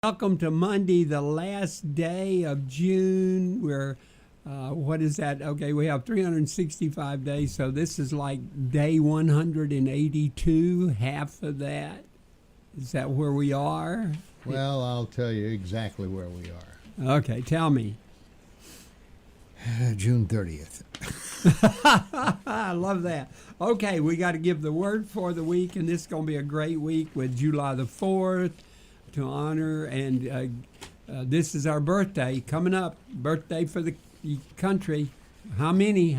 Welcome to Monday, the last day of June. We're, what is that? Okay, we have 365 days, so this is like day 182, half of that. Is that where we are? Well, I'll tell you exactly where we are. Okay, tell me. June 30th. I love that. Okay, we got to give the word for the week, and this is going to be a great week with July the 4th. To honor, and this is our birthday coming up. Birthday for the country. How many?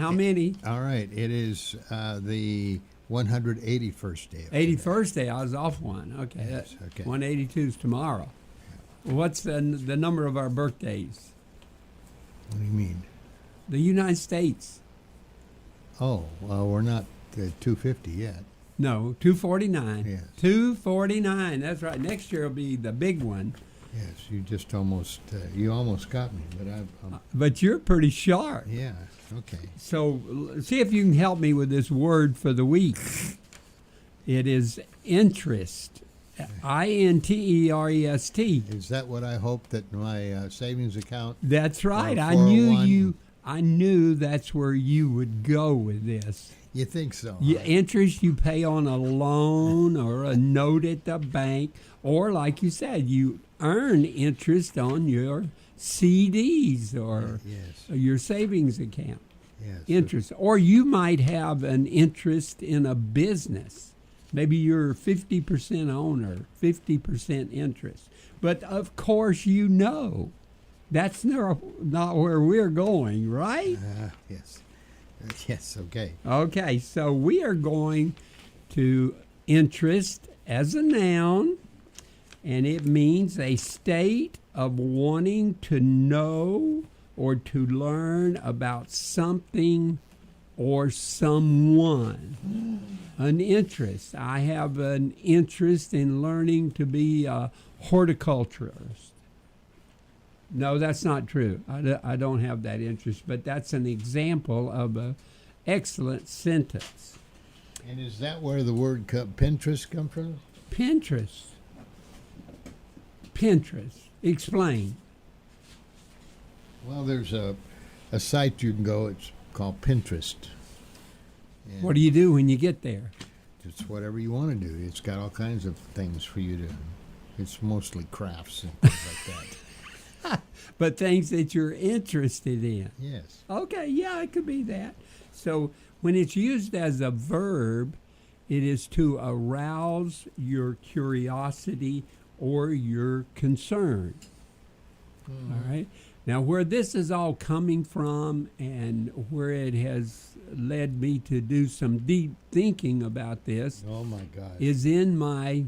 All right, it is the 181st day. 81st day. I was off one. Okay, yes, okay. 182 is tomorrow. Yeah. What's the number of our birthdays? What do you mean? The United States. Oh, well, we're not 250 yet. No, 249. Yes. 249. That's right. Next year will be the big one. Yes, you just almost got me, but but you're pretty sharp. Yeah. Okay. So see if you can help me with this word for the week. It is interest. interest. Is that what I hope that my savings account? That's right. I 401 knew that's where you would go with this. You think so? Huh? Interest you pay on a loan or a note at the bank, or like you said, you earn interest on your CDs or your savings account. Yes. Interest. Or you might have an interest in a business. Maybe you're 50% owner, 50% interest. But of course you know that's not where we're going, right? Yes. Yes, okay. Okay, so we are going to interest as a noun, and it means a state of wanting to know or to learn about something or someone. An interest. I have an interest in learning to be a horticulturist. No, that's not true. I don't have that interest, but that's an example of an excellent sentence. And is that where the word Pinterest come from? Pinterest. Explain. Well, there's a site you can go. It's called Pinterest. And what do you do when you get there? It's whatever you want to do. It's got all kinds of things for you to. It's mostly crafts and things like that. But things that you're interested in. Yes. Okay, yeah, it could be that. So when it's used as a verb, it is to arouse your curiosity or your concern. Mm. All right? Now, where this is all coming from and where it has led me to do some deep thinking about this is in my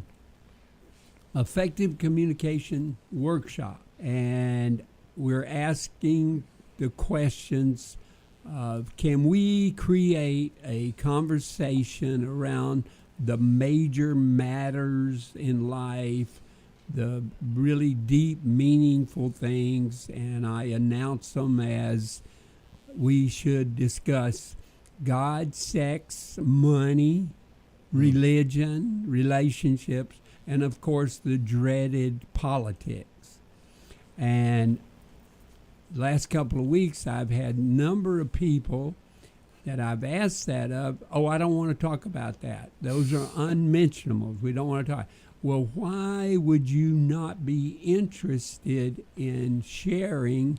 effective communication workshop. And we're asking the questions of, can we create a conversation around the major matters in life, the really deep, meaningful things, and I announce them as we should discuss God, sex, money, religion, relationships, and of course the dreaded politics. And the last couple of weeks, I've had a number of people that I've asked that of, I don't want to talk about that. Those are unmentionables. We don't want to talk. Well, why would you not be interested in sharing?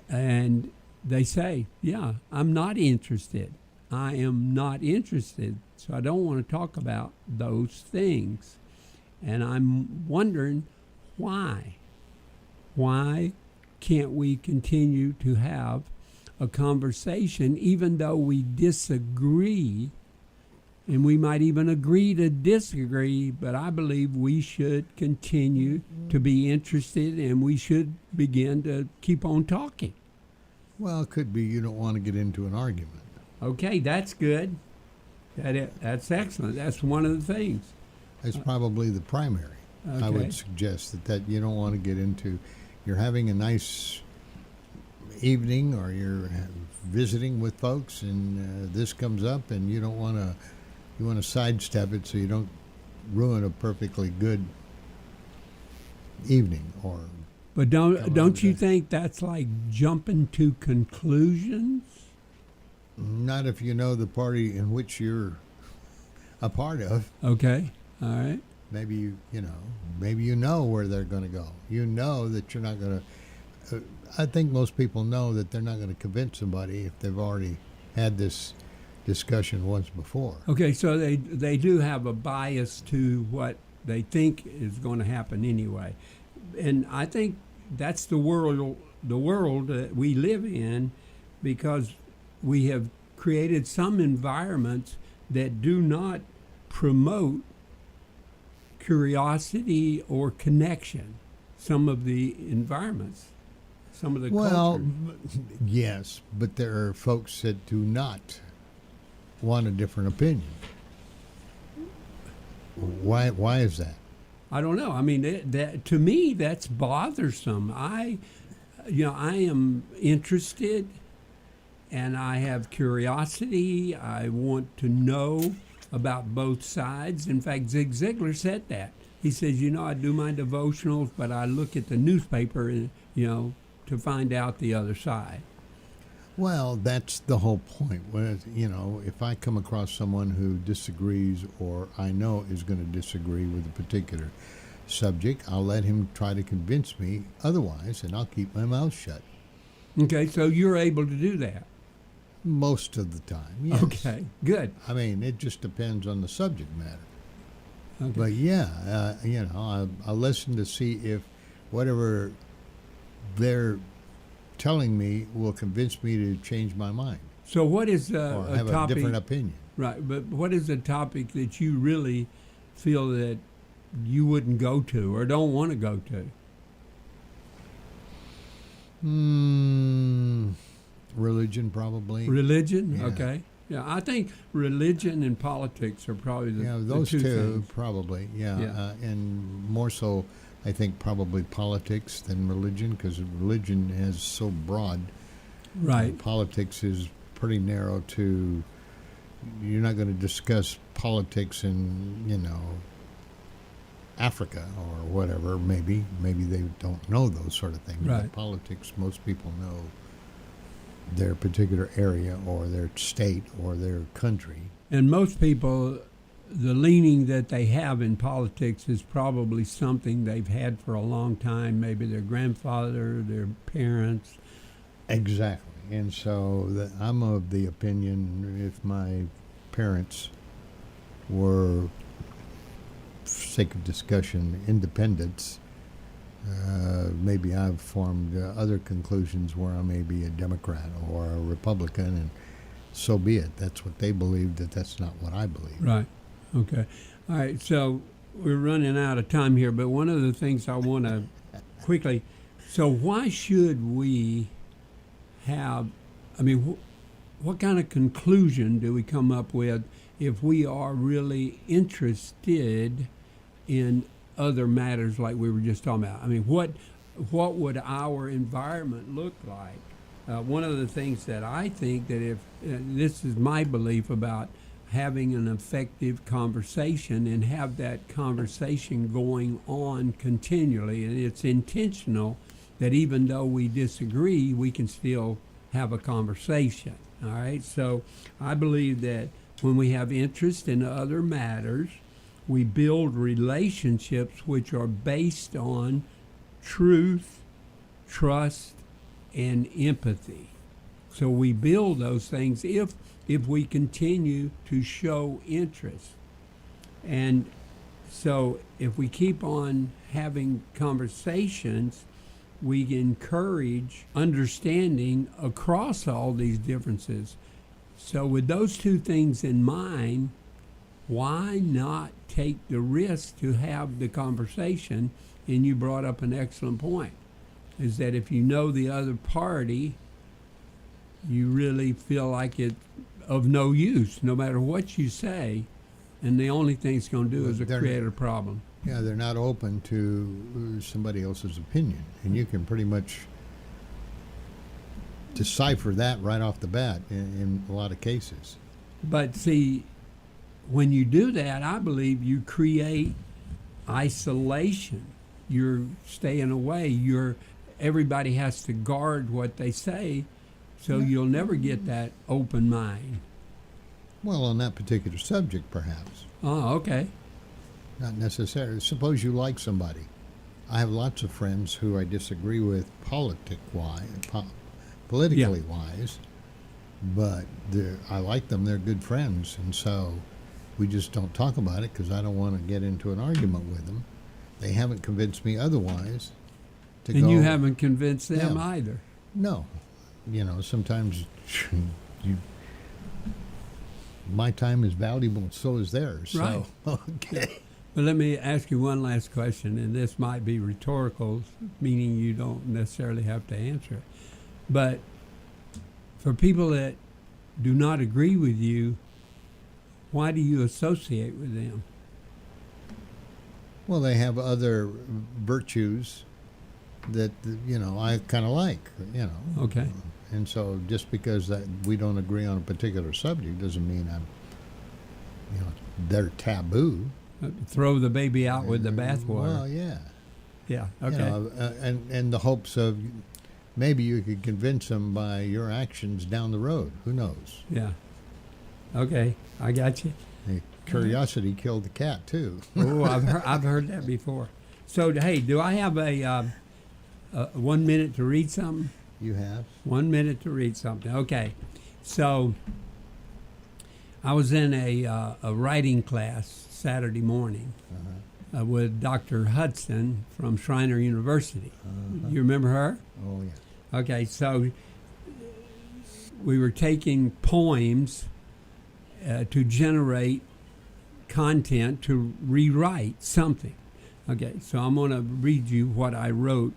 And they say, yeah, I'm not interested. I am not interested, so I don't want to talk about those things. And I'm wondering, why? Why can't we continue to have a conversation even though we disagree, and we might even agree to disagree, but I believe we should continue to be interested and we should begin to keep on talking. Well, it could be you don't want to get into an argument. Okay, that's good. That's excellent. That's one of the things. That's probably the primary. Okay. I would suggest that you don't want to get into, you're having a nice evening or you're visiting with folks and this comes up and you don't want to, you want to sidestep it so you don't ruin a perfectly good evening or. But Come don't on, you think that's like jumping to conclusions? Not if you know the party in which you're a part of. Okay, all right. Maybe you know where they're going to go. You know that you're not going to. I think most people know that they're not going to convince somebody if they've already had this discussion once before. Okay, so they do have a bias to what they think is going to happen anyway, and I think that's the world that we live in, because we have created some environments that do not promote curiosity or connection. Some of the environments, some of the cultures. Yes, but there are folks that do not want a different opinion. Why is that? I don't know. I mean, that to me, that's bothersome. I am interested, and I have curiosity. I want to know about both sides. In fact, Zig Ziglar said that. He says, I do my devotionals, but I look at the newspaper, to find out the other side. Well, that's the whole point. If I come across someone who disagrees or I know is going to disagree with a particular subject, I'll let him try to convince me otherwise, and I'll keep my mouth shut. Okay, so you're able to do that? Most of the time, yes. Okay, good. I mean, it just depends on the subject matter. Okay. But yeah, I'll listen to see if whatever they're telling me will convince me to change my mind. So what is or a have topic? a different opinion. Right, but what is a topic that you really feel that you wouldn't go to or don't want to go to? Religion, probably. Religion? Yeah. Okay. Yeah, I think religion and politics are probably those the two things. probably. Yeah, Yeah. and more so, I think probably politics than religion, because religion is so broad. Right. Politics is pretty narrow to. You're not going to discuss politics in Africa or whatever. Maybe they don't know those sort of things. Right. But politics, most people know their particular area or their state or their country. And most people, the leaning that they have in politics is probably something they've had for a long time, maybe their grandfather, their parents. Exactly. And so I'm of the opinion, if my parents were, for sake of discussion, independents, maybe I've formed other conclusions where I may be a Democrat or a Republican, and so be it. That's what they believe, that's not what I believe. Right. Okay. All right. So we're running out of time here, but one of the things I want to quickly, so why should we have, what kind of conclusion do we come up with if we are really interested in other matters like we were just talking about? What would our environment look like? One of the things that I think that if, this is my belief about having an effective conversation and have that conversation going on continually, and it's intentional that even though we disagree, we can still have a conversation. All right. So I believe that when we have interest in other matters, we build relationships which are based on truth, trust, and empathy. So we build those things if we continue to show interest. And so if we keep on having conversations, we encourage understanding across all these differences. So with those two things in mind, why not take the risk to have the conversation? And you brought up an excellent point, is that if you know the other party, you really feel like it's of no use, no matter what you say, and the only thing it's going to do is create a problem. Yeah, they're not open to somebody else's opinion, and you can pretty much decipher that right off the bat in a lot of cases. But see, when you do that, I believe you create isolation. you're staying away. Everybody has to guard what they say, so you'll never get that open mind. Well, on that particular subject, perhaps. Oh, okay. Not necessarily. Suppose you like somebody. I have lots of friends who I disagree with politically wise, but I like them. They're good friends, and so we just don't talk about it because I don't want to get into an argument with them. They haven't convinced me otherwise. And you haven't convinced them either. No. Sometimes my time is valuable, so is theirs. Right. So, okay. But let me ask you one last question, and this might be rhetorical, meaning you don't necessarily have to answer it. But for people that do not agree with you, why do you associate with them? Well, they have other virtues that, I kind of like, Okay. And so just because that we don't agree on a particular subject doesn't mean they're taboo. Throw the baby out with the bathwater. Well, yeah. Yeah, okay. And the hopes of maybe you could convince them by your actions down the road. Who knows? Yeah. Okay, I got you. Hey, curiosity killed the cat, too. Oh, I've heard that before. So, hey, do I have a 1 minute to read something? You have? 1 minute to read something. Okay. So, I was in a writing class Saturday morning with Dr. Hudson from Schreiner University. You remember her? Oh, yeah. Okay, so we were taking poems to generate content to rewrite something. Okay, so I'm going to read you what I wrote,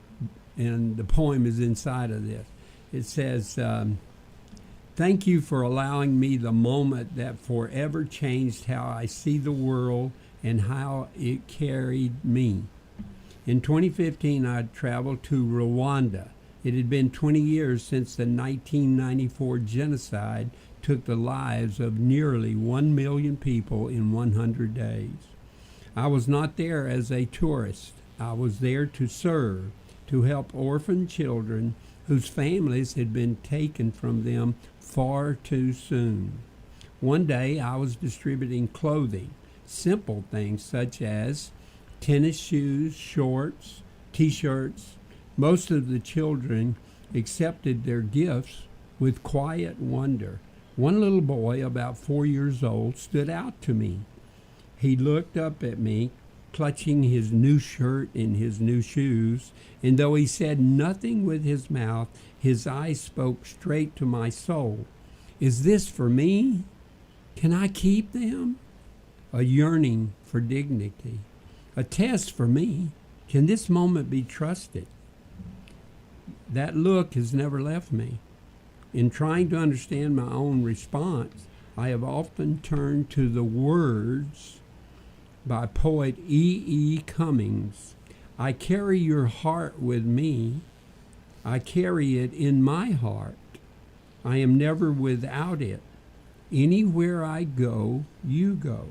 and the poem is inside of this. It says, thank you for allowing me the moment that forever changed how I see the world and how it carried me. In 2015, I traveled to Rwanda. It had been 20 years since the 1994 genocide took the lives of nearly 1 million people in 100 days. I was not there as a tourist. I was there to serve, to help orphan children whose families had been taken from them far too soon. One day I was distributing clothing, simple things such as tennis shoes, shorts, T-shirts. Most of the children accepted their gifts with quiet wonder. One little boy, about 4 years old, stood out to me. He looked up at me, clutching his new shirt and his new shoes, and though he said nothing with his mouth, his eyes spoke straight to my soul. Is this for me? Can I keep them? A yearning for dignity. A test for me. Can this moment be trusted? That look has never left me. In trying to understand my own response, I have often turned to the words by poet E. Cummings. I carry your heart with me. I carry it in my heart. I am never without it. Anywhere I go, you go.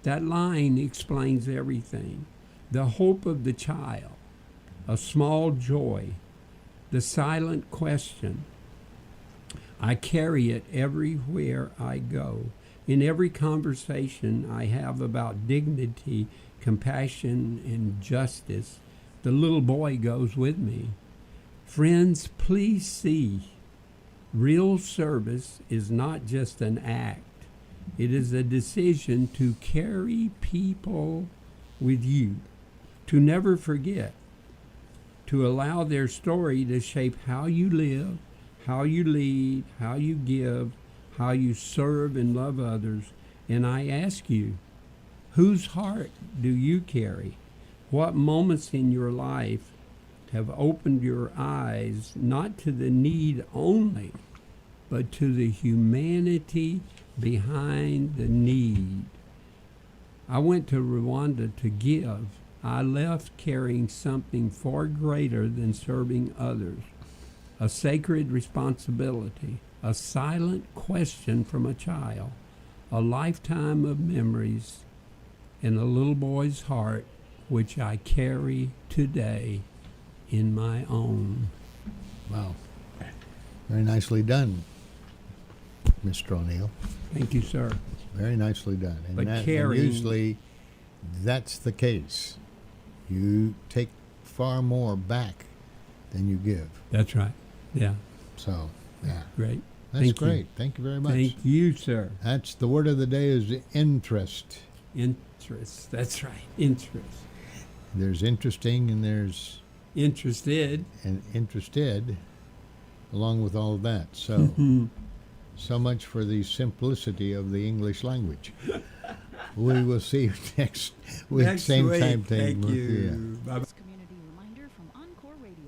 That line explains everything. The hope of the child, a small joy, the silent question. I carry it everywhere I go. In every conversation I have about dignity, compassion, and justice, the little boy goes with me. Friends, please see, real service is not just an act. It is a decision to carry people with you, to never forget, to allow their story to shape how you live, how you lead, how you give, how you serve and love others. And I ask you, whose heart do you carry? What moments in your life have opened your eyes not to the need only, but to the humanity behind the need? I went to Rwanda to give. I left carrying something far greater than serving others. A sacred responsibility, a silent question from a child, a lifetime of memories, and a little boy's heart which I carry today in my own. Wow. Very nicely done, Mr. O'Neal. Thank you, sir. Very nicely done. But and carrying- usually that's the case. You take far more back than you give. That's right. Yeah, So, yeah. great. That's Thank you. great. Thank you very much. Thank you, sir. That's the word of the day is interest. Interest. That's right. Interest. There's interesting and there's Interested. and interested along with all of that. So, so much for the simplicity of the English language. We will see you next week, Next same week. time. Thank Yeah. you. Bye-bye.